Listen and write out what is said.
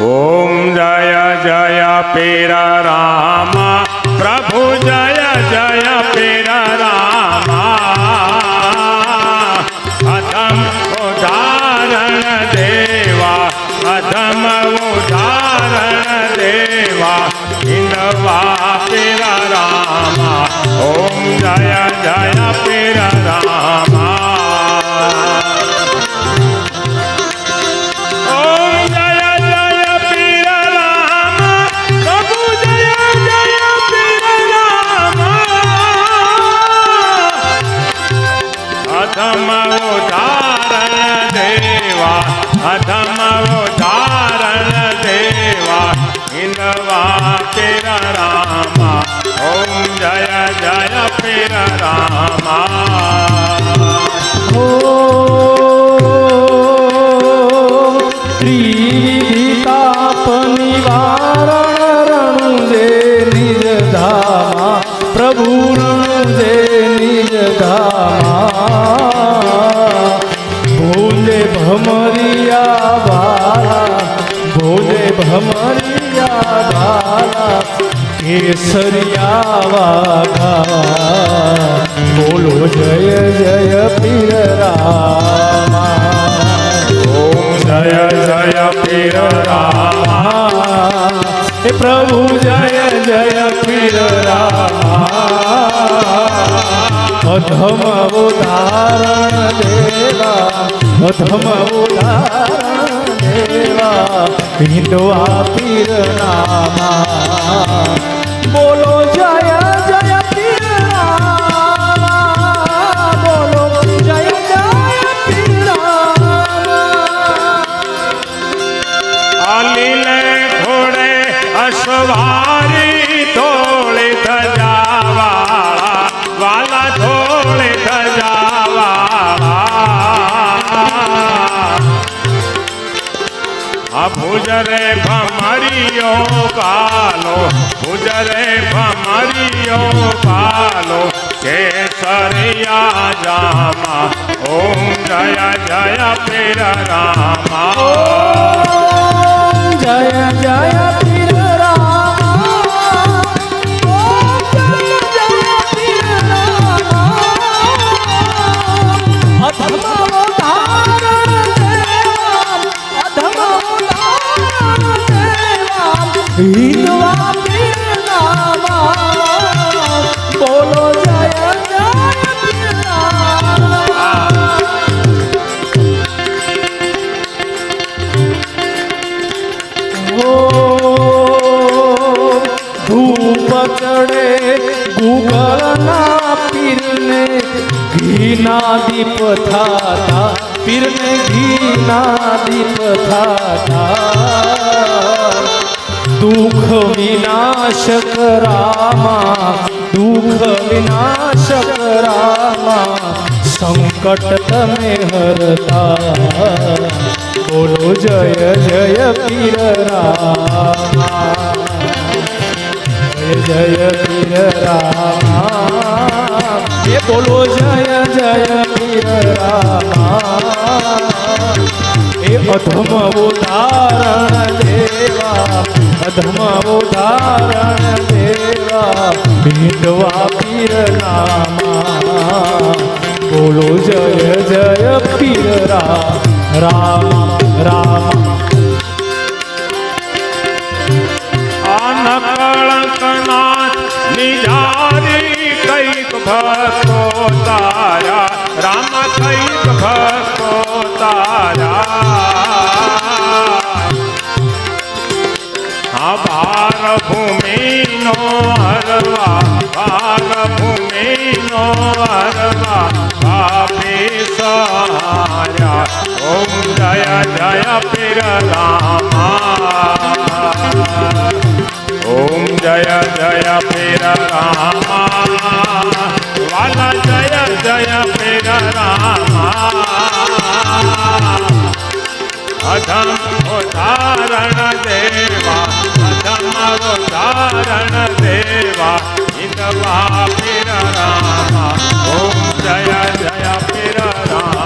ओम जय जय पीर राम प्रभु जय जय पीर राम अधम उदाहरण देवा अधम उदाहरण देवा हिंदवा पीर राम ओम जय जय पीर राम अधम उदाहरण देवा अधम उदाहरण देवा हिंदवा पीर रामा ओम जय जय पीर रामा त्रिविधिताप निवारण रणुजे निज धामा प्रभु रणुजे निज धामा भोले भमरिया बाला भोले भमरिया बाला केसरिया वाघा बोलो जय जय पीर रामा ओम जय जय पीर रामा हे प्रभु जय जय पीर रामा अधम उदाहरण देवा अधम उदाहरण देवा हिंदवा पीर रामा बोलो जय जय पीर रामा बोलो जय जय पीर रामा आलीले घोड़े अश्वारी तोड़े धजावा वाला धोड़े धजावा भुजरे भमरियो बालो भुजरे भमरियो बालो केसरिया जामा ओम जय जय पीर रामा जय जय पीर रामा जय जय पीर रामा अधम उदाहरण देवा अधम उदाहरण देवा हिंदवा पीर रामा बोलो जय जय पीर रामा धूप चढ़े गुगलना पीर ने घीना दीप था पीर ने घीना दीप था दुख विनाशक रामा दुख विनाशक रामा संकट तमे हरता बोलो जय जय पीर रामा जय जय पीर रामा ये बोलो जय जय पीर रामा ये अधम उदाहरण देवा अधम उदाहरण देवा हिंदवा पीर रामा बोलो जय जय पीर रामा रामा कलकनाथ निजारी कैक भक्तो तारा राम कैक भक्तो तारा भार भूमि नो हरवा भार भूमि नो हरवा पापी सहारा ओम जय जय पीर रामा ओम जय जय पीर रामा वाला जय जय पीर रामा अधम उदाहरण देवा अधम उदाहरण देवा हिंदवा पीर रामा ओम जय जय पीर रामा